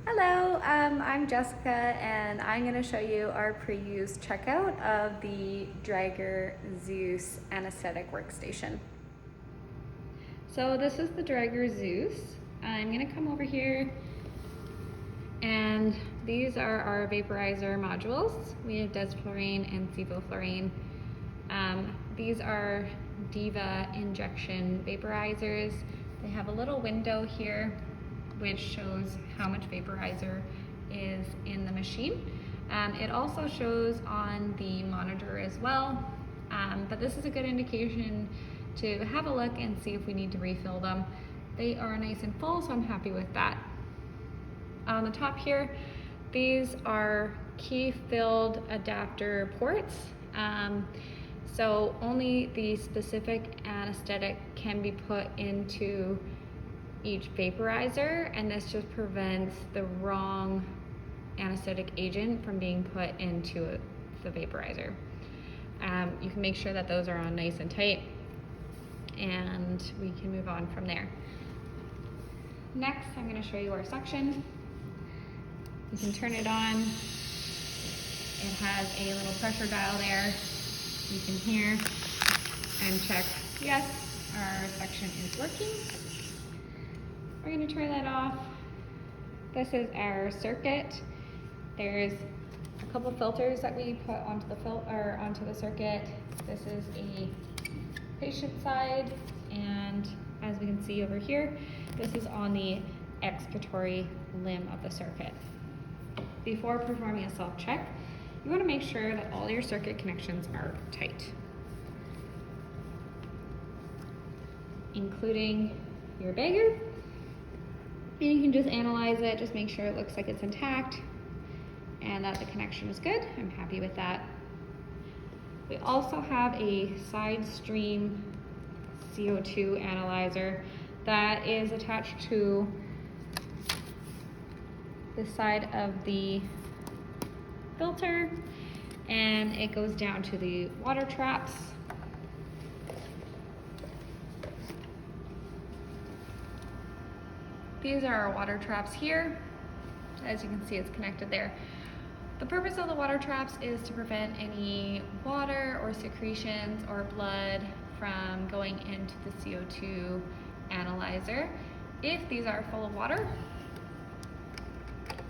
Hello, I'm Jessica and I'm going to show you our pre-use checkout of the Draeger Zeus anesthetic workstation. So this is the Draeger Zeus. I'm going to come over here and these are our vaporizer modules. We have desflurane and sevoflurane. These are Diva injection vaporizers. They have a little window here which shows how much vaporizer is in the machine. It also shows on the monitor as well, but this is a good indication to have a look and see if we need to refill them. They are nice and full, so I'm happy with that. On the top here, these are key-filled adapter ports. So only the specific anesthetic can be put into each vaporizer, and this just prevents the wrong anesthetic agent from being put into the vaporizer. You can make sure that those are on nice and tight, and we can move on from there. Next, I'm going to show you our suction. You can turn it on. It has a little pressure dial there. You can hear and check, yes, our suction is working. We're going to turn that off. This is our circuit. There's a couple filters that we put onto the circuit. This is a patient side, and as we can see over here, this is on the expiratory limb of the circuit. Before performing a self-check, you want to make sure that all your circuit connections are tight, including your bagger. And you can just analyze it, just make sure it looks like it's intact and that the connection is good. I'm happy with that. We also have a side stream CO2 analyzer that is attached to the side of the filter, and it goes down to the water traps. These are our water traps here. As you can see, it's connected there. The purpose of the water traps is to prevent any water or secretions or blood from going into the CO2 analyzer. If these are full of water,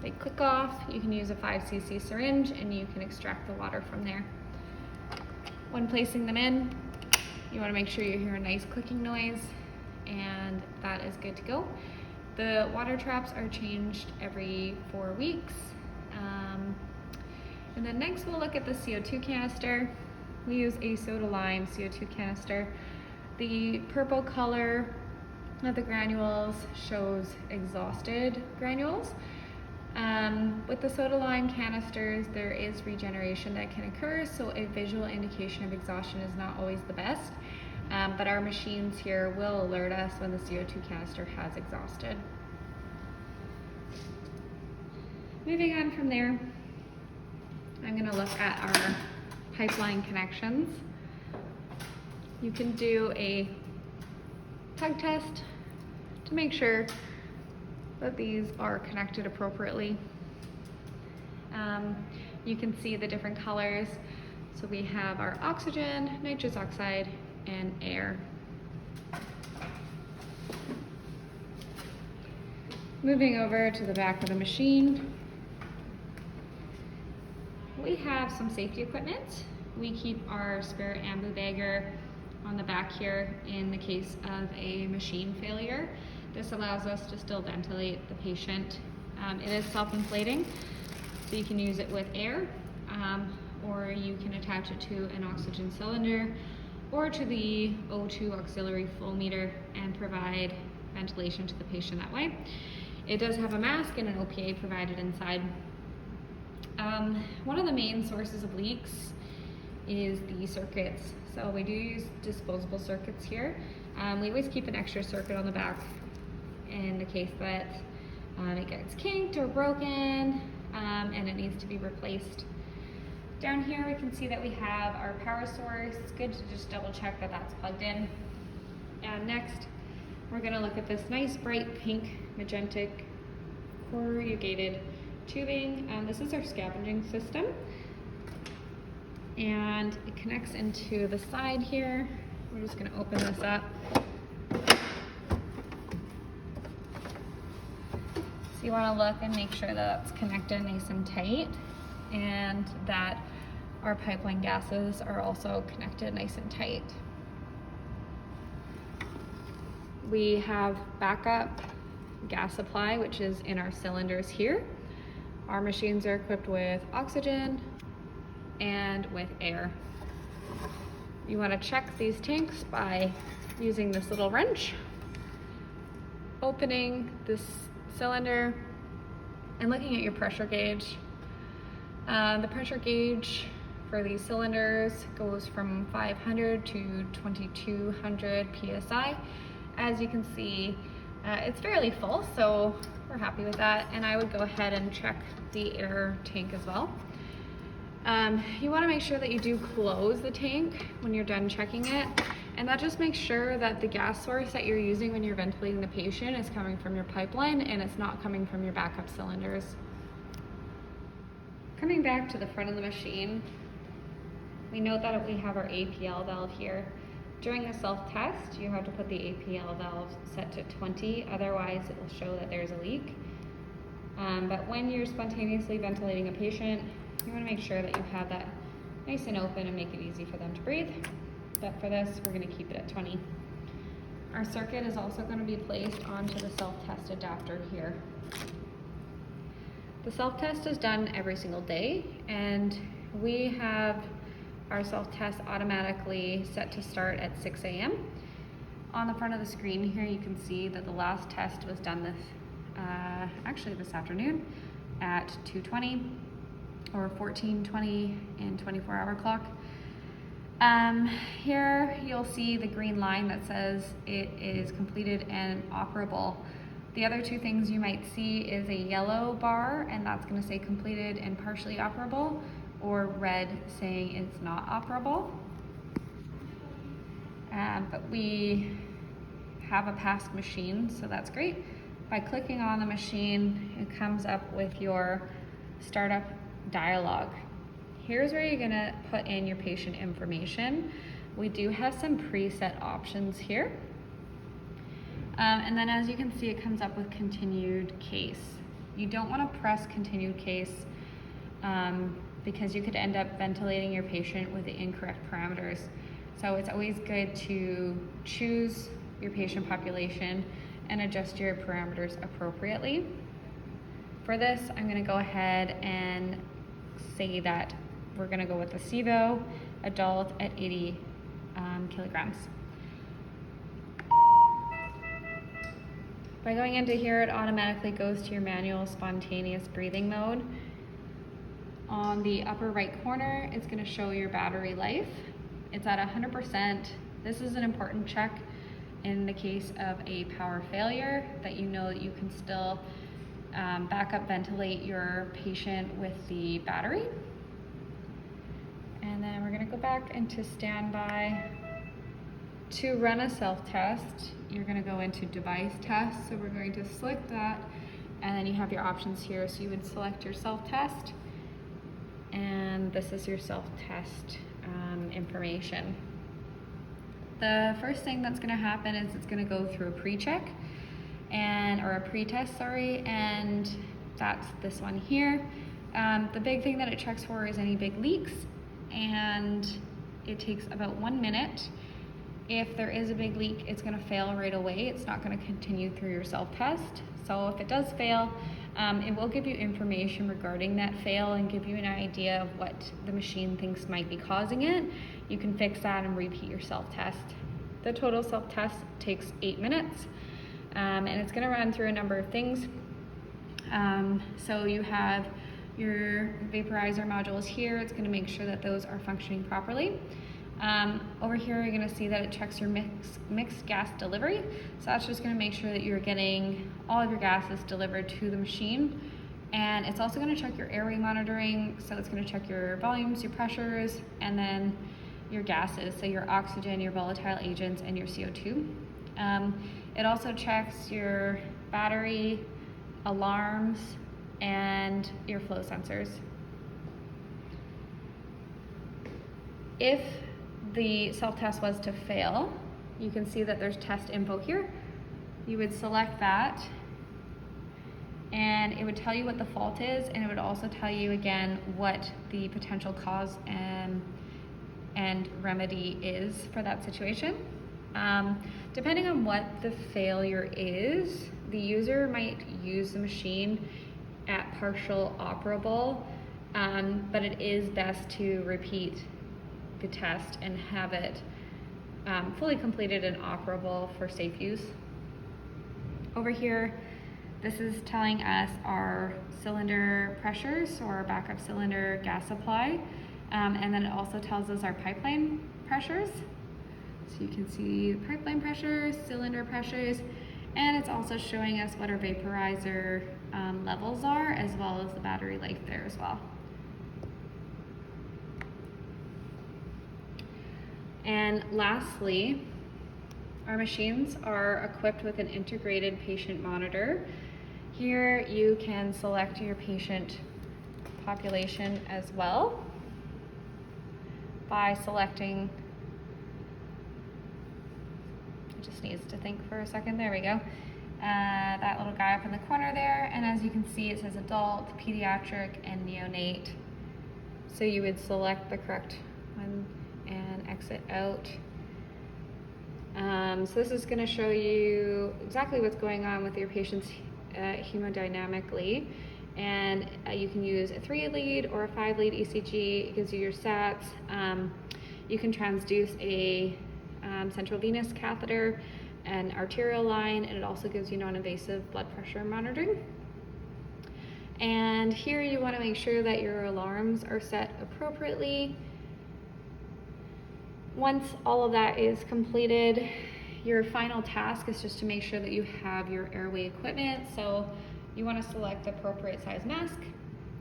they click off. You can use a 5cc syringe and you can extract the water from there. When placing them in, you want to make sure you hear a nice clicking noise, and that is good to go. The water traps are changed every 4 weeks. And then next we'll look at the CO2 canister. We use a soda lime CO2 canister. The purple color of the granules shows exhausted granules. With the soda lime canisters, there is regeneration that can occur, so a visual indication of exhaustion is not always the best. But our machines here will alert us when the CO2 canister has exhausted. Moving on from there, I'm going to look at our pipeline connections. You can do a tug test to make sure that these are connected appropriately. You can see the different colors. So we have our oxygen, nitrous oxide, and air. Moving over to the back of the machine, we have some safety equipment. We keep our spare ambu bagger on the back here in the case of a machine failure. This allows us to still ventilate the patient. It is self-inflating, so you can use it with air, or you can attach it to an oxygen cylinder or to the O2 auxiliary flow meter and provide ventilation to the patient that way. It does have a mask and an OPA provided inside. One of the main sources of leaks is the circuits. So we do use disposable circuits here. We always keep an extra circuit on the back in the case that it gets kinked or broken and it needs to be replaced. Down here we can see that we have our power source. It's good to just double check that that's plugged in. And next we're going to look at this nice bright pink magentic corrugated tubing. This is our scavenging system, and it connects into the side here. We're just going to open this up. So you want to look and make sure that it's connected nice and tight, and that our pipeline gases are also connected nice and tight. We have backup gas supply, which is in our cylinders here. Our machines are equipped with oxygen and with air. You want to check these tanks by using this little wrench, opening this cylinder and looking at your pressure gauge. The pressure gauge for these cylinders goes from 500 to 2200 psi. As you can see, it's fairly full, so we're happy with that. And I would go ahead and check the air tank as well. You want to make sure that you do close the tank when you're done checking it, and that just makes sure that the gas source that you're using when you're ventilating the patient is coming from your pipeline and it's not coming from your backup cylinders. Coming back to the front of the machine, we note that we have our APL valve here. During the self-test, you have to put the APL valve set to 20, otherwise it will show that there's a leak. But when you're spontaneously ventilating a patient, you want to make sure that you have that nice and open and make it easy for them to breathe. But for this, we're going to keep it at 20. Our circuit is also going to be placed onto the self-test adapter here. The self-test is done every single day, and we have our self-test automatically set to start at 6 a.m. On the front of the screen here, you can see that the last test was done this afternoon at 2:20 or 14:20 and 24-hour clock. Here you'll see the green line that says it is completed and operable. The other two things you might see is a yellow bar, and that's going to say completed and partially operable, or red saying it's not operable. But we have a passed machine, so that's great. By clicking on the machine, it comes up with your startup dialog. Here's where you're gonna put in your patient information. We do have some preset options here. And then as you can see, it comes up with continued case. You don't wanna press continued case because you could end up ventilating your patient with the incorrect parameters. So it's always good to choose your patient population and adjust your parameters appropriately. For this, I'm gonna go ahead and say that we're gonna go with the SIVO adult at 80 kilograms. By going into here, it automatically goes to your manual spontaneous breathing mode. On the upper right corner, it's gonna show your battery life. It's at 100%. This is an important check in the case of a power failure, that you know that you can still backup ventilate your patient with the battery. And then we're gonna go back into standby. To run a self-test, you're gonna go into device test. So we're going to select that, and then you have your options here. So you would select your self-test, and this is your self-test information. The first thing that's gonna happen is it's gonna go through a pre-check, or a pre-test, sorry, and that's this one here. The big thing that it checks for is any big leaks, and it takes about 1 minute. If there is a big leak, it's gonna fail right away. It's not gonna continue through your self-test. So if it does fail, it will give you information regarding that fail and give you an idea of what the machine thinks might be causing it. You can fix that and repeat your self-test. The total self-test takes 8 minutes, and it's gonna run through a number of things. So you have your vaporizer modules here. It's gonna make sure that those are functioning properly. Over here, you're gonna see that it checks your mixed gas delivery. So that's just gonna make sure that you're getting all of your gases delivered to the machine. And it's also gonna check your airway monitoring. So it's gonna check your volumes, your pressures, and then your gases. So your oxygen, your volatile agents, and your CO2. It also checks your battery alarms, and your flow sensors. If the self-test was to fail, you can see that there's test info here. You would select that, and it would tell you what the fault is, and it would also tell you again what the potential cause and remedy is for that situation. Depending on what the failure is, the user might use the machine at partial operable, but it is best to repeat the test and have it fully completed and operable for safe use. Over here, this is telling us our cylinder pressures, or our backup cylinder gas supply, and then it also tells us our pipeline pressures. So you can see the pipeline pressures, cylinder pressures, and it's also showing us what our vaporizer levels are, as well as the battery life there as well. And lastly, our machines are equipped with an integrated patient monitor. Here you can select your patient population as well by selecting, it just needs to think for a second, there we go. That little guy up in the corner there, and as you can see it says adult, pediatric, and neonate. So you would select the correct one and exit out. So this is going to show you exactly what's going on with your patients hemodynamically, and you can use a 3-lead or a 5-lead ECG. It gives you your stats. You can transduce a central venous catheter, an arterial line, and it also gives you non-invasive blood pressure monitoring. And here you want to make sure that your alarms are set appropriately. Once all of that is completed, your final task is just to make sure that you have your airway equipment. So you want to select the appropriate size mask,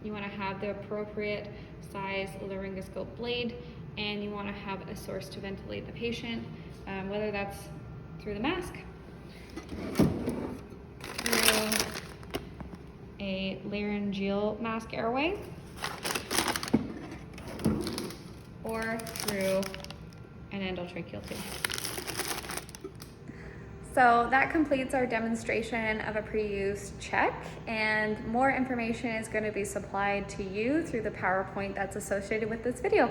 you want to have the appropriate size laryngoscope blade, and you want to have a source to ventilate the patient, whether that's through the mask, through a laryngeal mask airway, or through an endotracheal tube. So that completes our demonstration of a pre-use check, and more information is going to be supplied to you through the PowerPoint that's associated with this video.